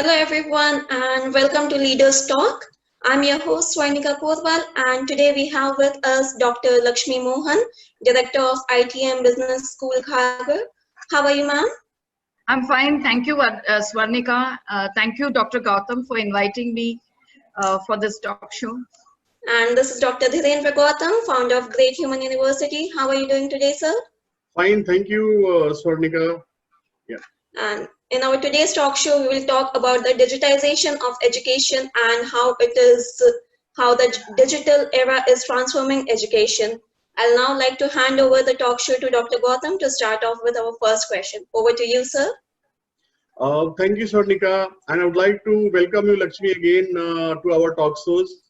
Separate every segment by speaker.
Speaker 1: Hello everyone and welcome to Leaders Talk. I'm your host Swarnika Potwal and today we have with us Dr. Lakshmi Mohan, Director of ITM Business School Kharghar. How are you, ma'am?
Speaker 2: I'm fine. Thank you, Swarnika. Thank you, Dr. Gautam, for inviting me for this talk show.
Speaker 1: And this is Dr. Dhirendra Gautam, founder of Great Human University. How are you doing today, sir?
Speaker 3: Fine, thank you, Swarnika.
Speaker 1: Yeah. And in our today's talk show, we will talk about the digitization of education and how the digital era is transforming education. I'll now like to hand over the talk show to Dr. Gautam to start off with our first question. Over to you, sir.
Speaker 3: Thank you, Swarnika. And I would like to welcome you, Lakshmi, again to our talk shows.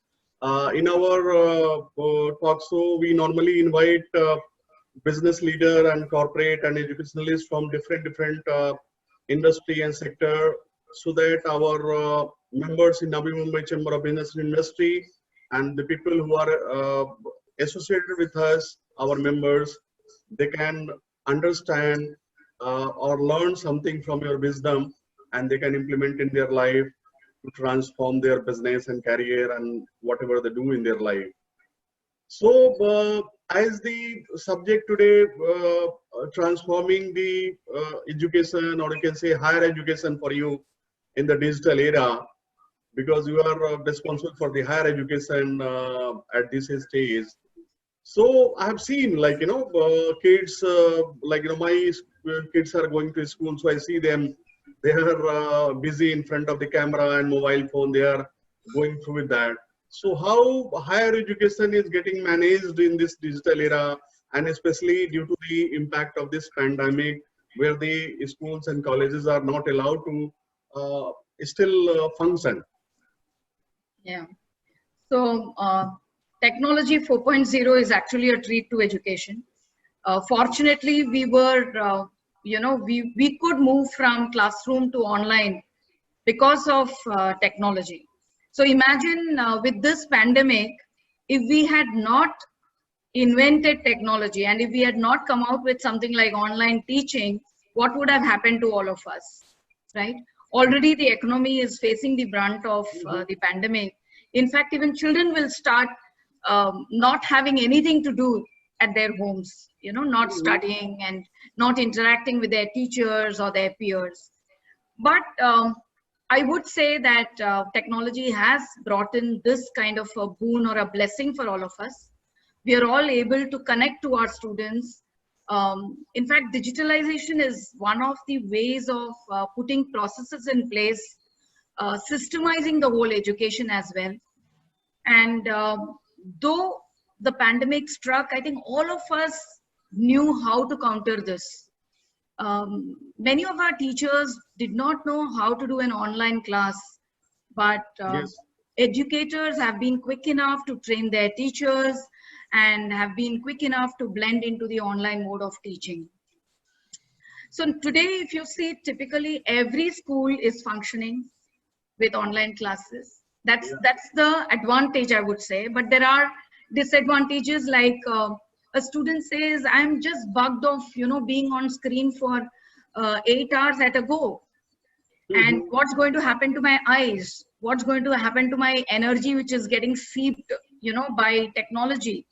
Speaker 3: In our talk show, we normally invite business leader and corporate and educationalists from different industry and sector, so that our members in Navi Mumbai Chamber of Business and Industry and the people who are associated with us, our members, they can understand or learn something from your wisdom, and they can implement in their life to transform their business and career and whatever they do in their life. So as the subject today, transforming the education, or you can say higher education for you in the digital era, because you are responsible for the higher education at this stage. So I have seen, like, kids, my kids are going to school, so I see them, they are busy in front of the camera and mobile phone, they are going through with that. So how higher education is getting managed in this digital era, and especially due to the impact of this pandemic, where the schools and colleges are not allowed to still function?
Speaker 2: Yeah. So technology 4.0 is actually a treat to education. Fortunately, we were, we could move from classroom to online because of technology. So imagine with this pandemic, if we had not invented technology and if we had not come out with something like online teaching, what would have happened to all of us, right? Already the economy is facing the brunt of the pandemic. In fact, even children will start not having anything to do at their homes, not studying and not interacting with their teachers or their peers. But I would say that technology has brought in this kind of a boon or a blessing for all of us. We are all able to connect to our students. In fact, digitalization is one of the ways of putting processes in place, systemizing the whole education as well. And though the pandemic struck, I think all of us knew how to counter this. Many of our teachers did not know how to do an online class, but
Speaker 3: Yes.
Speaker 2: educators have been quick enough to train their teachers and have been quick enough to blend into the online mode of teaching. So today, if you see, typically every school is functioning with online classes. That's the advantage, I would say. But there are disadvantages, like a student says, I'm just bugged of being on screen for 8 hours at a go. And what's going to happen to my eyes? What's going to happen to my energy, which is getting seeped by technology?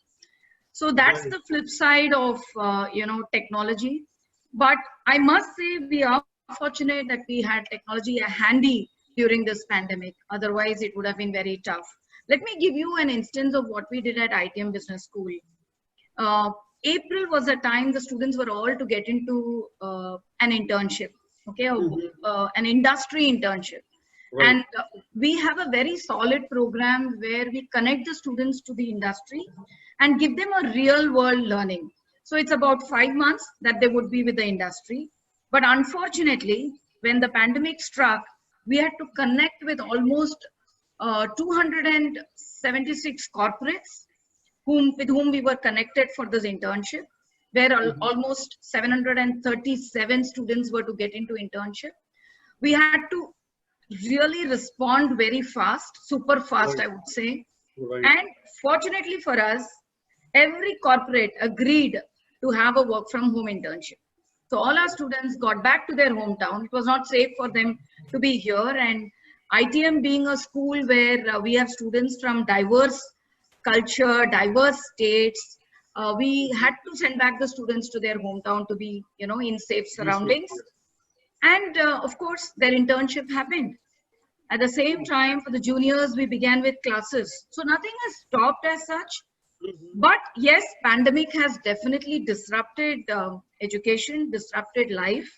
Speaker 2: So that's the flip side of technology. But I must say we are fortunate that we had technology handy during this pandemic. Otherwise, it would have been very tough. Let me give you an instance of what we did at ITM Business School. April was a time the students were all to get into an internship, okay, an industry internship. Right. And we have a very solid program where we connect the students to the industry and give them a real world learning. So it's about 5 months that they would be with the industry. But unfortunately, when the pandemic struck, we had to connect with almost 276 corporates with whom we were connected for this internship, where almost 737 students were to get into internship. We had to really respond very fast, super fast, I would say. Right. And fortunately for us, every corporate agreed to have a work from home internship. So all our students got back to their hometown. It was not safe for them to be here. And ITM being a school where we have students from diverse culture, diverse states, we had to send back the students to their hometown to be, in safe
Speaker 3: Yes, yes,
Speaker 2: surroundings.
Speaker 3: yes.
Speaker 2: And of course, their internship happened. At the same time, for the juniors, we began with classes. So nothing has stopped as such.
Speaker 3: Mhm.
Speaker 2: But yes, pandemic has definitely disrupted education, disrupted life.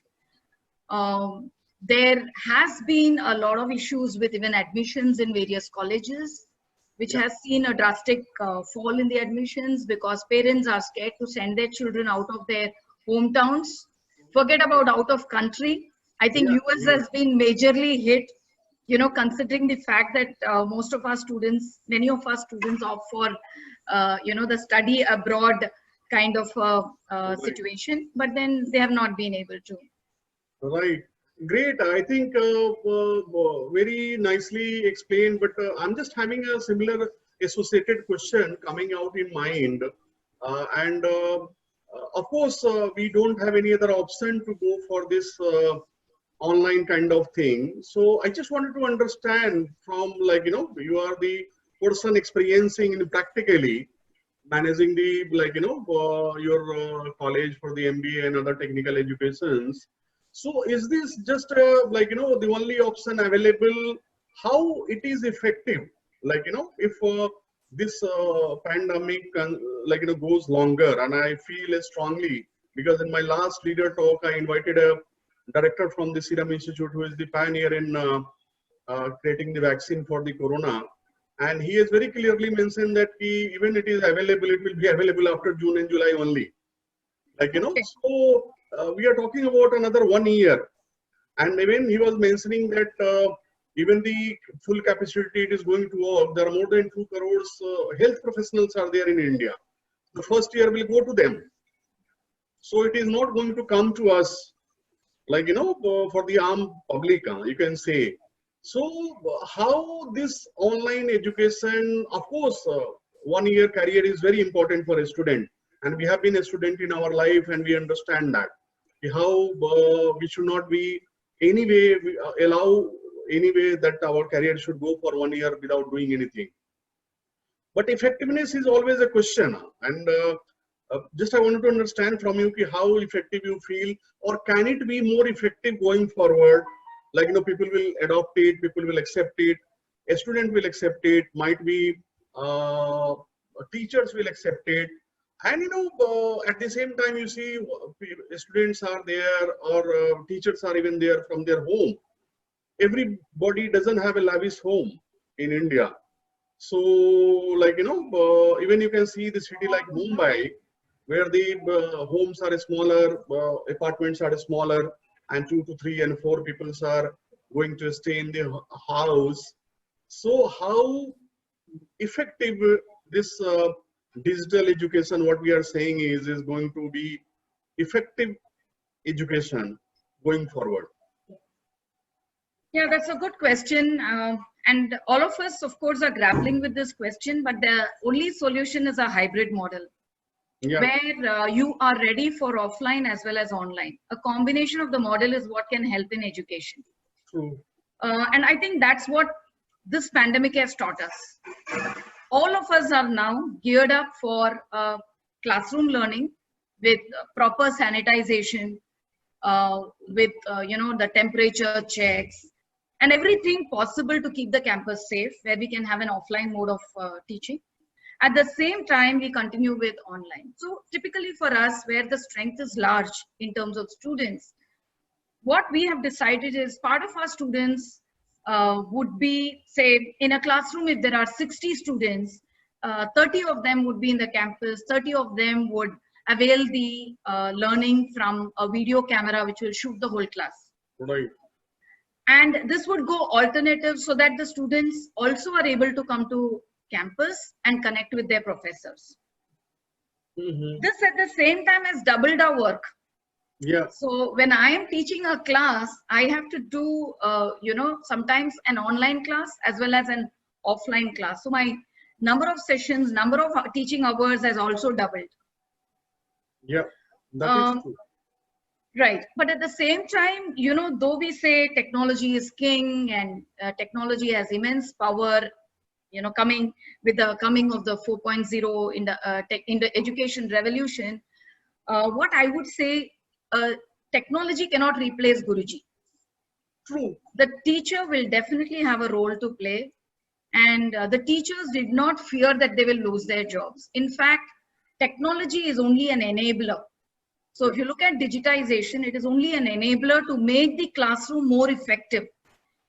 Speaker 2: There has been a lot of issues with even admissions in various colleges, which
Speaker 3: Yeah,
Speaker 2: has seen a drastic fall in the admissions because parents are scared to send their children out of their hometowns. Forget about out of country. I think
Speaker 3: yeah,
Speaker 2: US
Speaker 3: yeah.
Speaker 2: has been majorly hit, considering the fact that most of our students, many of our students opt for, the study abroad kind of
Speaker 3: Right.
Speaker 2: situation, but then they have not been able to.
Speaker 3: Right. Great. I think very nicely explained, but I'm just having a similar associated question coming out in mind. Of course, we don't have any other option to go for this online kind of thing. So I just wanted to understand from, like, you are the person experiencing in practically managing the, like, your college for the MBA and other technical educations. So is this just like, the only option available? How it is effective? Like, if this pandemic like, goes longer, and I feel strongly because in my last leader talk, I invited a director from the Serum Institute who is the pioneer in creating the vaccine for the corona. And he has very clearly mentioned that even it is available, it will be available after June and July only. Like,
Speaker 2: Okay.
Speaker 3: so we are talking about another 1 year. And even he was mentioning that even the full capacity it is going to work, there are more than 2 crores health professionals are there in India. The first year will go to them. So it is not going to come to us, like, for the armed public, you can say. So how this online education, of course, 1 year career is very important for a student, and we have been a student in our life, and we understand that how we should not be anyway allow anyway that our career should go for 1 year without doing anything. But effectiveness is always a question, and just I wanted to understand from you how effective you feel, or can it be more effective going forward? Like, people will adopt it, people will accept it, a student will accept it, might be uh, teachers will accept it, and at the same time you see students are there, or teachers are even there from their home. Everybody doesn't have a lavish home in India. So, like, even you can see the city like Mumbai, where the homes are smaller, apartments are smaller, and 2 to 3 and 4 people are going to stay in the house. So, how effective this digital education, what we are saying is going to be effective education going forward?
Speaker 2: Yeah, that's a good question. And all of us, of course, are grappling with this question, but the only solution is a hybrid model
Speaker 3: Yeah,
Speaker 2: where you are ready for offline as well as online. A combination of the model is what can help in education.
Speaker 3: true.
Speaker 2: And I think that's what this pandemic has taught us. All of us are now geared up for classroom learning with proper sanitization, with the temperature checks and everything possible to keep the campus safe, where we can have an offline mode of teaching. At the same time, we continue with online. So typically for us, where the strength is large in terms of students, what we have decided is part of our students would be, say, in a classroom, if there are 60 students, 30 of them would be in the campus, 30 of them would avail the learning from a video camera, which will shoot the whole class.
Speaker 3: Right.
Speaker 2: And this would go alternative so that the students also are able to come to campus and connect with their professors.
Speaker 3: Hmm.
Speaker 2: This at the same time has doubled our work.
Speaker 3: Yeah.
Speaker 2: So when I am teaching a class, I have to do, sometimes an online class as well as an offline class. So my number of sessions, number of teaching hours has also doubled.
Speaker 3: Yeah. That is
Speaker 2: Um,
Speaker 3: true.
Speaker 2: Right. But at the same time, you know, though we say technology is king and technology has immense power, you know, coming with the coming of the 4.0 in the in the education revolution, what I would say, technology cannot replace Guruji.
Speaker 3: True.
Speaker 2: The teacher will definitely have a role to play, and the teachers did not fear that they will lose their jobs. In fact, technology is only an enabler. So if you look at digitization, it is only an enabler to make the classroom more effective.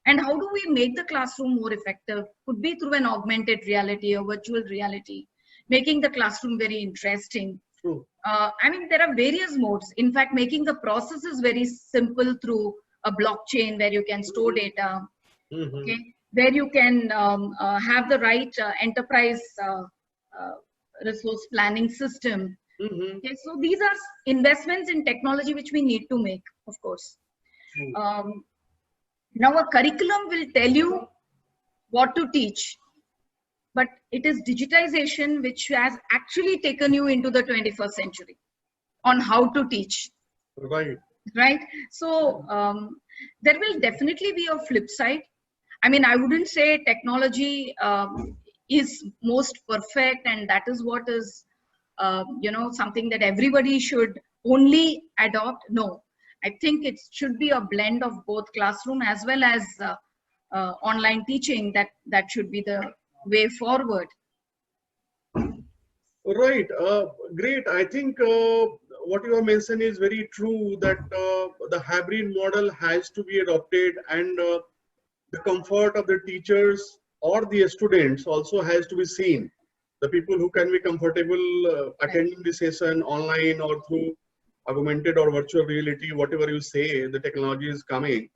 Speaker 2: And how do we make the classroom more effective? Could be through an augmented reality or virtual reality, making the classroom very interesting.
Speaker 3: True.
Speaker 2: I mean, there are various modes. In fact, making the processes very simple through a blockchain where you can store data,
Speaker 3: Mm-hmm.
Speaker 2: okay, where you can have the right enterprise uh, resource planning system.
Speaker 3: Mm-hmm.
Speaker 2: Okay, so these are investments in technology which we need to make, of course.
Speaker 3: True.
Speaker 2: Now, a curriculum will tell you what to teach, but it is digitization which has actually taken you into the 21st century on how to teach,
Speaker 3: Right.
Speaker 2: right? So, there will definitely be a flip side. I mean, I wouldn't say technology is most perfect and that is what is, you know, something that everybody should only adopt. No, I think it should be a blend of both classroom as well as online teaching. That should be the way forward.
Speaker 3: Right. Great. I think what you have mentioned is very true that the hybrid model has to be adopted, and the comfort of the teachers or the students also has to be seen. The people who can be comfortable
Speaker 2: Right.
Speaker 3: attending the session online or through augmented or virtual reality, whatever you say, the technology is coming.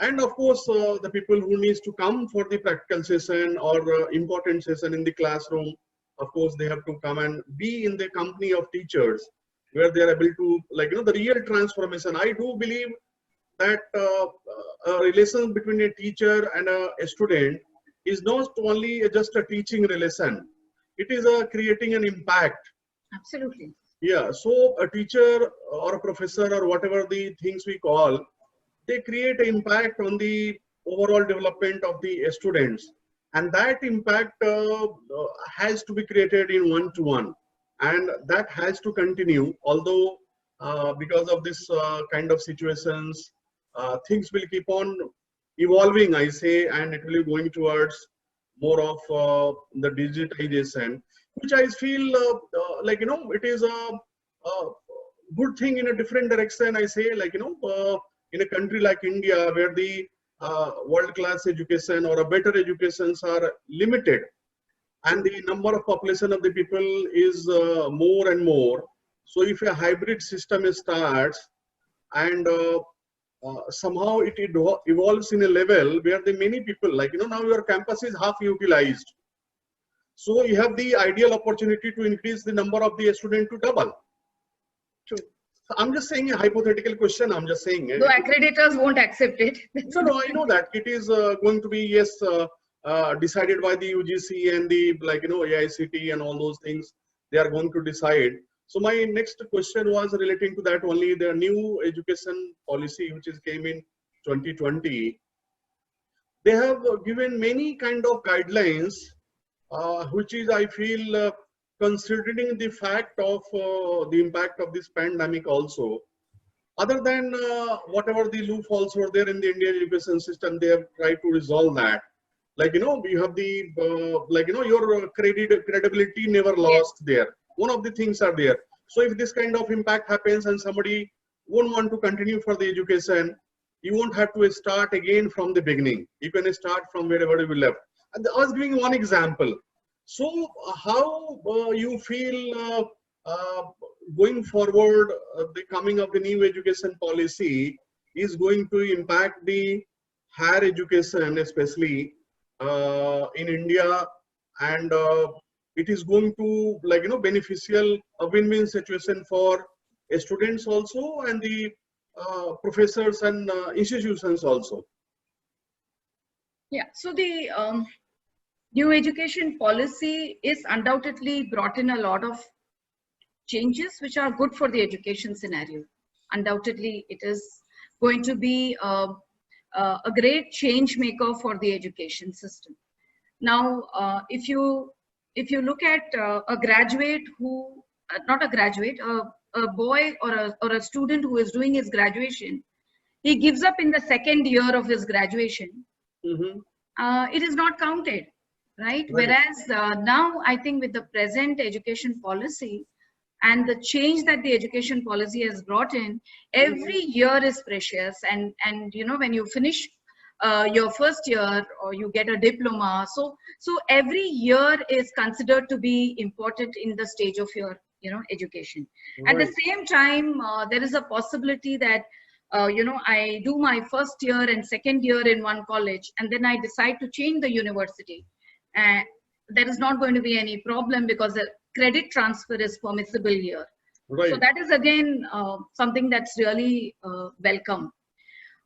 Speaker 3: And of course, the people who needs to come for the practical session or important session in the classroom, of course, they have to come and be in the company of teachers where they are able to, like, the real transformation. I do believe that a relation between a teacher and a student is not only just a teaching relation. It is creating an impact.
Speaker 2: Absolutely.
Speaker 3: Yeah, so a teacher or a professor or whatever the things we call, they create an impact on the overall development of the students, and that impact has to be created in one-to-one, and that has to continue. Although because of this kind of situations, things will keep on evolving, I say, and it will be going towards more of the digitization, which I feel like, it is a good thing in a different direction. I say, like, in a country like India, where the world-class education or a better educations are limited, and the number of population of the people is more and more. So if a hybrid system starts, and somehow it evolves in a level where the many people, like, now your campus is half utilized, so you have the ideal opportunity to increase the number of the student to double.
Speaker 2: True.
Speaker 3: I'm just saying a hypothetical question. I'm just saying.
Speaker 2: Though accreditors won't accept it.
Speaker 3: No, I know that it is going to be, yes, decided by the UGC and the, like, AICT and all those things. They are going to decide. So my next question was relating to that only. The new education policy, which is came in 2020, they have given many kind of guidelines, which is, I feel, considering the fact of the impact of this pandemic also. Other than whatever the loopholes were there in the Indian education system, they have tried to resolve that. Like, you have the, like, your credibility never
Speaker 2: Yes.
Speaker 3: lost there. One of the things are there. So if this kind of impact happens and somebody won't want to continue for the education, you won't have to start again from the beginning. You can start from wherever you left. And I was giving one example. So how you feel going forward, the coming of the new education policy is going to impact the higher education, especially in India, and it is going to, like, beneficial, a win-win situation for students also, and the professors and institutions also.
Speaker 2: Yeah. So the new education policy is undoubtedly brought in a lot of changes which are good for the education scenario. undoubtedly it is going to be a great change maker for the education system. Now, if you look at a graduate who, not a graduate, a boy or a student who is doing his graduation, he gives up in the second year of his graduation,
Speaker 3: Mm-hmm.
Speaker 2: it is not counted, right?
Speaker 3: Right.
Speaker 2: Whereas now, I think with the present education policy and the change that the education policy has brought in,
Speaker 3: Mm-hmm.
Speaker 2: every year is precious. And you know, when you finish your first year or you get a diploma, so every year is considered to be important in the stage of your, you know, education. At the
Speaker 3: Right.
Speaker 2: same time, there is a possibility that you know, I do my first year and second year in one college, and then I decide to change the university. And there is not going to be any problem because the credit transfer is permissible here. So
Speaker 3: Right.
Speaker 2: that is again something that's really welcome.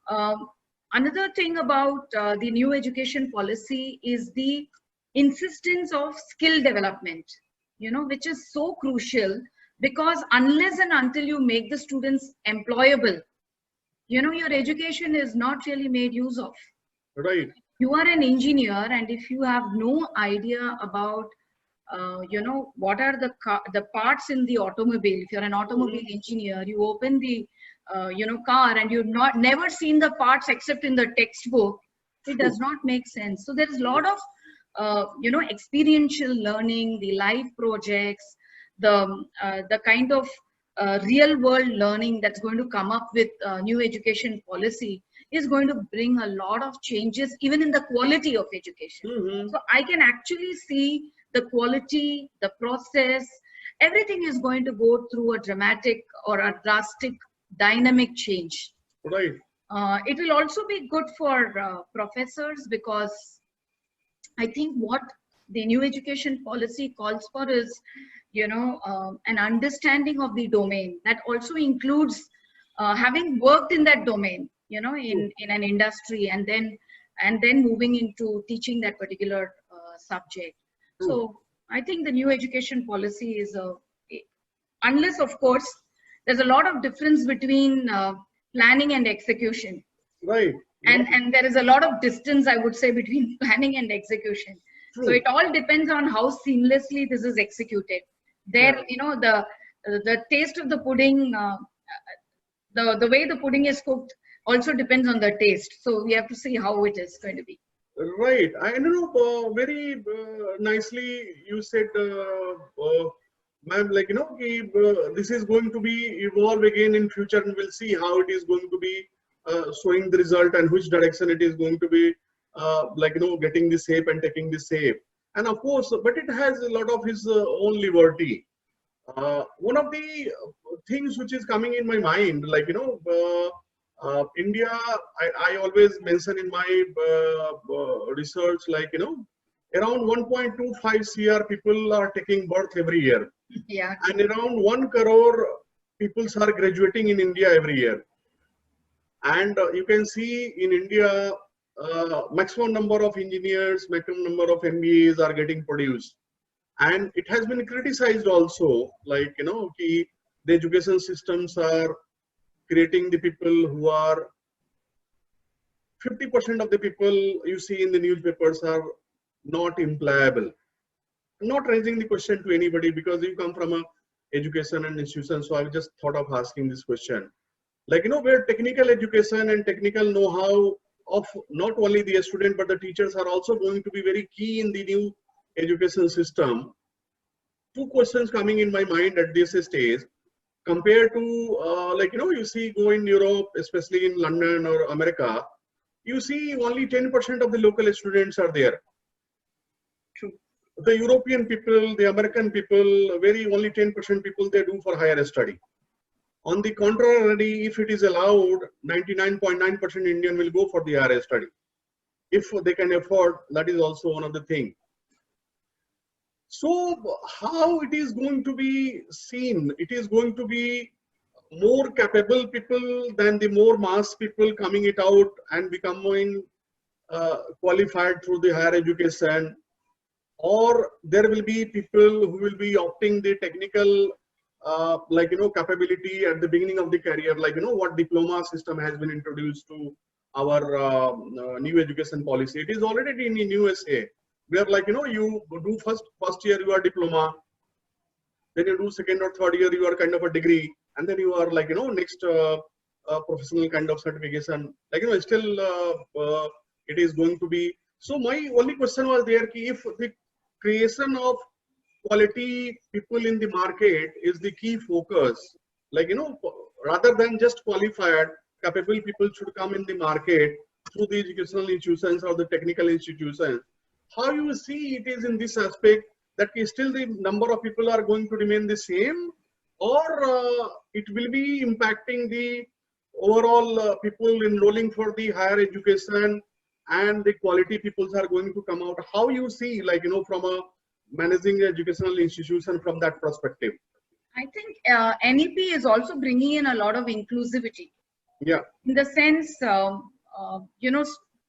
Speaker 2: Um, Another thing about the new education policy is the insistence of skill development, you know, which is so crucial, because unless and until you make the students employable, you know, your education is not really made use of.
Speaker 3: Right.
Speaker 2: You are an engineer, and if you have no idea about you know, what are the parts in the automobile, if you're an automobile
Speaker 3: Mm-hmm.
Speaker 2: engineer, you open the you know, car, and you've not never seen the parts except in the textbook, it does
Speaker 3: True.
Speaker 2: not make sense. So there is a lot of you know, experiential learning, the live projects, the kind of real world learning that's going to come up with new education policy is going to bring a lot of changes even in the quality of education.
Speaker 3: Mm-hmm.
Speaker 2: So I can actually see the quality, the process, everything is going to go through a dramatic or a drastic dynamic change.
Speaker 3: Right.
Speaker 2: It will also be good for professors, because I think what the new education policy calls for is, you know, an understanding of the domain that also includes having worked in that domain, you know,
Speaker 3: True.
Speaker 2: in an industry, and then moving into teaching that particular subject.
Speaker 3: True.
Speaker 2: So I think the new education policy is unless of course there's a lot of difference between planning and execution,
Speaker 3: Right. Right.
Speaker 2: and there is a lot of distance, I would say, between planning and execution. So
Speaker 3: True.
Speaker 2: it all depends on how seamlessly this is executed. There,
Speaker 3: Yeah.
Speaker 2: you know, the taste of the pudding, the way the pudding is cooked also depends on the taste. So we have to see how it is going to be.
Speaker 3: Right. I don't know. Very nicely you said, ma'am. Like, you know, this is going to be evolve again in future, and we'll see how it is going to be showing the result and which direction it is going to be. Like, you know, getting the shape and taking the shape. And of course, but it has a lot of his own liberty. One of the things which is coming in my mind, like, you know, India, I always mention in my research, like, you know, around 1.25 CR people are taking birth every year,
Speaker 2: Yeah,
Speaker 3: and
Speaker 2: true.
Speaker 3: around 1 crore people are graduating in India every year. And you can see in India, maximum number of engineers, maximum number of MBAs are getting produced. And it has been criticized also, like, you know, the education systems are creating the people who are 50% of the people you see in the newspapers are not employable. I'm not raising the question to anybody because you come from a education and institution, so I just thought of asking this question. Like, you know, where technical education and technical know-how of not only the student but the teachers are also going to be very key in the new education system. Two questions coming in my mind at this stage, compared to like, you know, you see go in Europe, especially in London or America, you see only 10% of the local students are there.
Speaker 2: True.
Speaker 3: The European people, the American people, very only 10% people they do for higher study. On the contrary, if it is allowed, 99.9% Indian will go for the higher study. If they can afford, that is also one of the things. So how it is going to be seen? It is going to be more capable people than the more mass people coming it out and becoming qualified through the higher education, or there will be people who will be opting the technical like, capability at the beginning of the career, like, what diploma system has been introduced to our new education policy. It is already in USA, where, like, you do first year you are diploma, then you do second or third year you are kind of a degree, and then you are, like, next professional kind of certification, like, still it is going to be. So my only question was there ki if the creation of quality people in the market is the key focus, like, rather than just qualified capable people should come in the market through the educational institutions or the technical institutions. How you see it is in this aspect, that is still the number of people are going to remain the same, or it will be impacting the overall people enrolling for the higher education, and the quality peoples are going to come out. How you see, like, from a managing educational institution from that perspective?
Speaker 2: I think NEP is also bringing in a lot of inclusivity.
Speaker 3: Yeah.
Speaker 2: In the sense,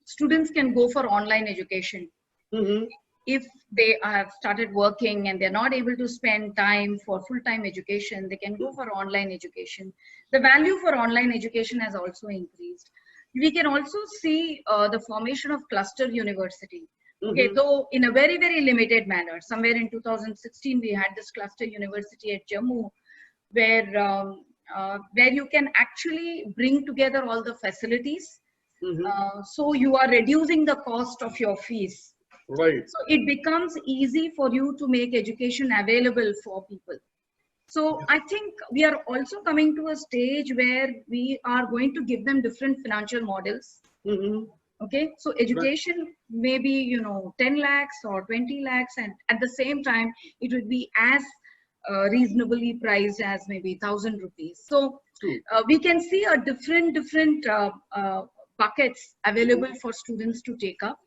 Speaker 2: students can go for online education.
Speaker 3: Mm-hmm.
Speaker 2: If they have started working and they're not able to spend time for full-time education, they can go for online education. The value for online education has also increased. We can also see the formation of cluster university. Okay,
Speaker 3: Mm-hmm.
Speaker 2: though in a very, very limited manner. Somewhere in 2016, we had this cluster university at Jammu, where you can actually bring together all the facilities.
Speaker 3: Mm-hmm.
Speaker 2: So you are reducing the cost of your fees.
Speaker 3: Right.
Speaker 2: So it becomes easy for you to make education available for people. So I think we are also coming to a stage where we are going to give them different financial models.
Speaker 3: Mm-hmm.
Speaker 2: Okay, so
Speaker 3: Right.
Speaker 2: education maybe 10 lakhs or 20 lakhs, and at the same time it would be as reasonably priced as maybe 1,000 rupees. So
Speaker 3: True.
Speaker 2: we can see a different buckets available for students to take up.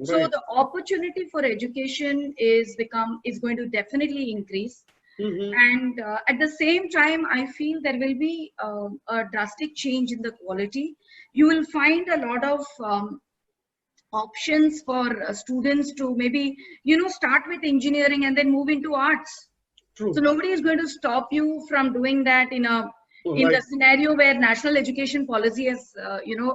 Speaker 2: So
Speaker 3: Right.
Speaker 2: the opportunity for education is going to definitely increase.
Speaker 3: Mm-hmm.
Speaker 2: And at the same time, I feel there will be a drastic change in the quality. You will find a lot of options for students to maybe start with engineering and then move into arts. So
Speaker 3: True.
Speaker 2: nobody is going to stop you from doing that in the
Speaker 3: Right.
Speaker 2: scenario where national education policy has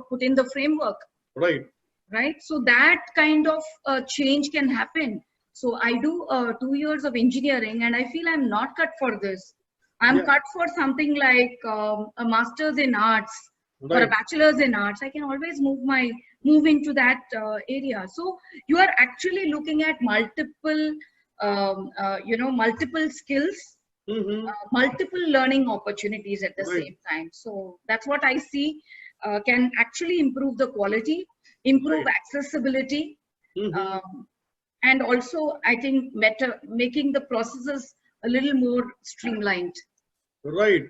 Speaker 2: put in the framework,
Speaker 3: Right.
Speaker 2: right? So that kind of change can happen. So I do 2 years of engineering and I feel I'm not cut for this. I'm
Speaker 3: Yeah.
Speaker 2: cut for something like a master's in arts or a
Speaker 3: Right.
Speaker 2: bachelor's in arts. I can always move into that area. So you are actually looking at multiple skills,
Speaker 3: Mm-hmm.
Speaker 2: multiple learning opportunities at the
Speaker 3: Right.
Speaker 2: same time. So that's what I see can actually improve the quality, improve
Speaker 3: Right.
Speaker 2: accessibility,
Speaker 3: Mm-hmm.
Speaker 2: and also I think making the processes a little more streamlined.
Speaker 3: Right.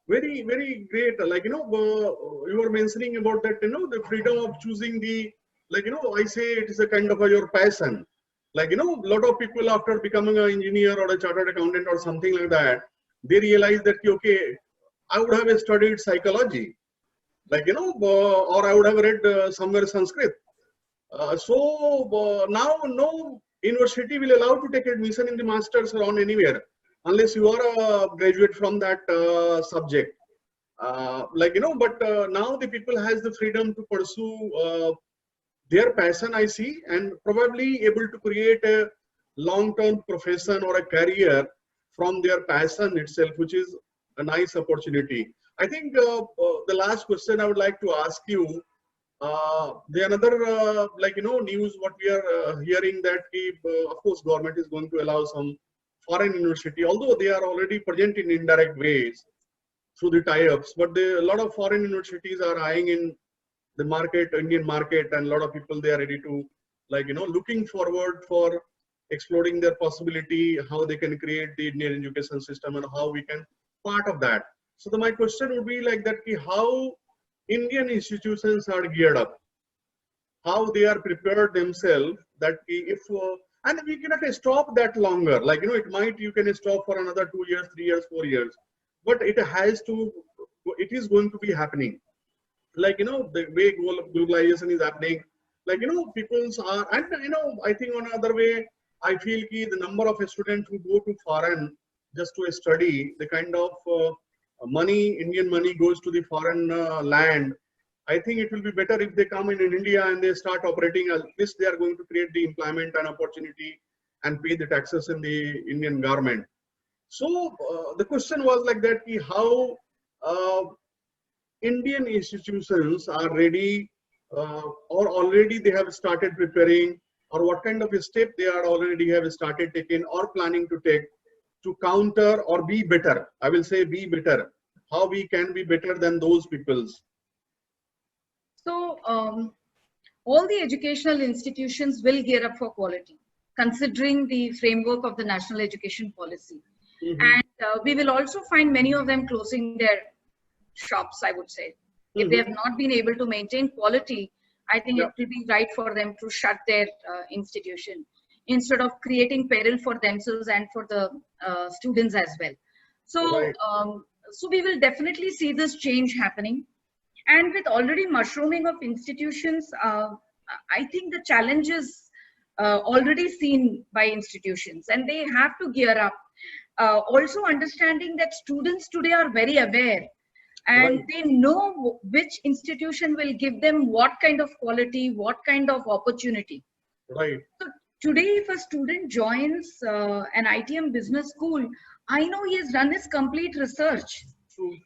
Speaker 3: Very, very great. Like, you were mentioning about that, the freedom of choosing the, like, I say it is a kind of your passion. Like, a lot of people after becoming an engineer or a chartered accountant or something like that, they realize that, okay, I would have studied psychology, like, or I would have read somewhere Sanskrit. So now no university will allow to take admission in the masters around anywhere unless you are a graduate from that subject. Like, but now the people has the freedom to pursue their passion, I see, and probably able to create a long-term profession or a career from their passion itself, which is a nice opportunity. I think the last question I would like to ask you, the another like, news what we are hearing, that of course government is going to allow some foreign university, although they are already present in indirect ways through the tie-ups, but a lot of foreign universities are eyeing in the market, Indian market, and a lot of people, they are ready to, like, looking forward for exploring their possibility, how they can create the Indian education system and how we can part of that. So my question would be like that, how Indian institutions are geared up, how they are prepared themselves, that if and we cannot stop that longer, like, it might, you can stop for another 2 years, 3 years, 4 years, but it has to, it is going to be happening, like, the way globalization is happening, like, people's are, and I think on another way, I feel the number of students who go to foreign, just to study, the kind of money, Indian money goes to the foreign land. I think it will be better if they come in India and they start operating. At least they are going to create the employment and opportunity and pay the taxes in the Indian government. So the question was like that, how Indian institutions are ready or already they have started preparing, or what kind of a step they are already have started taking or planning to take to counter or be better. I will say be better. How we can be better than those peoples.
Speaker 2: So all the educational institutions will gear up for quality, considering the framework of the National Education Policy. And we will also find many of them closing their shops, I would say. If they have not been able to maintain quality, I think it will be right for them to shut their institution instead of creating peril for themselves and for the students as well. So, so we will definitely see this change happening. And with already mushrooming of institutions, I think the challenge is already seen by institutions, and they have to gear up. Also understanding that students today are very aware, and they know which institution will give them what kind of quality, what kind of opportunity.
Speaker 3: Right.
Speaker 2: So today, if a student joins an ITM business school, I know he has done his complete research.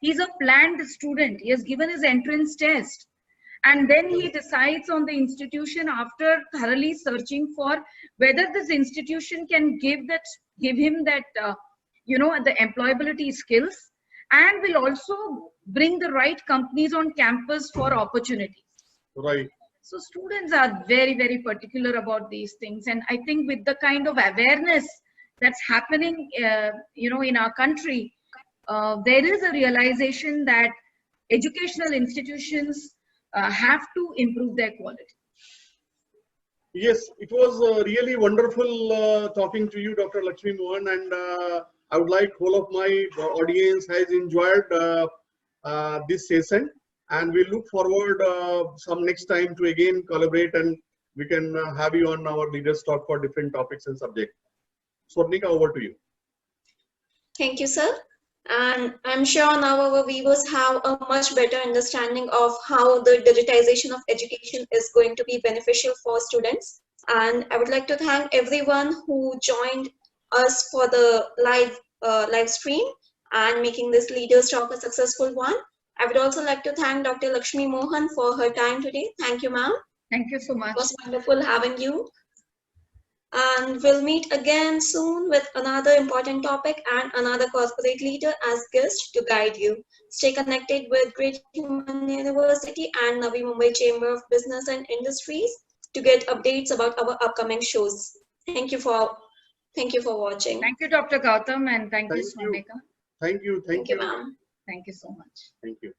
Speaker 2: He's a planned student. He has given his entrance test. And then he decides on the institution after thoroughly searching for whether this institution can give him that, the employability skills, and will also bring the right companies on campus for opportunities.
Speaker 3: Right.
Speaker 2: So students are very, very particular about these things. And I think with the kind of awareness that's happening, in our country, there is a realization that educational institutions have to improve their quality.
Speaker 3: Yes, it was really wonderful talking to you, Dr. Lakshmi Mohan, and I would like whole of my audience has enjoyed this session, and we look forward some next time to again collaborate, and we can have you on our leaders talk for different topics and subjects. Swarnika, over to you.
Speaker 1: Thank you, sir. And I'm sure now our viewers have a much better understanding of how the digitization of education is going to be beneficial for students. And I would like to thank everyone who joined us for the live stream and making this Leaders Talk a successful one. I would also like to thank Dr. Lakshmi Mohan for her time today. Thank you, ma'am.
Speaker 2: Thank you so much.
Speaker 1: It was wonderful having you. And we'll meet again soon with another important topic and another corporate leader as guest to guide you. Stay connected with Great Human University and Navi Mumbai Chamber of Business and Industries to get updates about our upcoming shows. Thank you for watching.
Speaker 2: Thank you, Dr. Gautam, and thank you, Swarnika.
Speaker 3: Thank you,
Speaker 1: ma'am.
Speaker 2: Thank you so much.
Speaker 3: Thank you.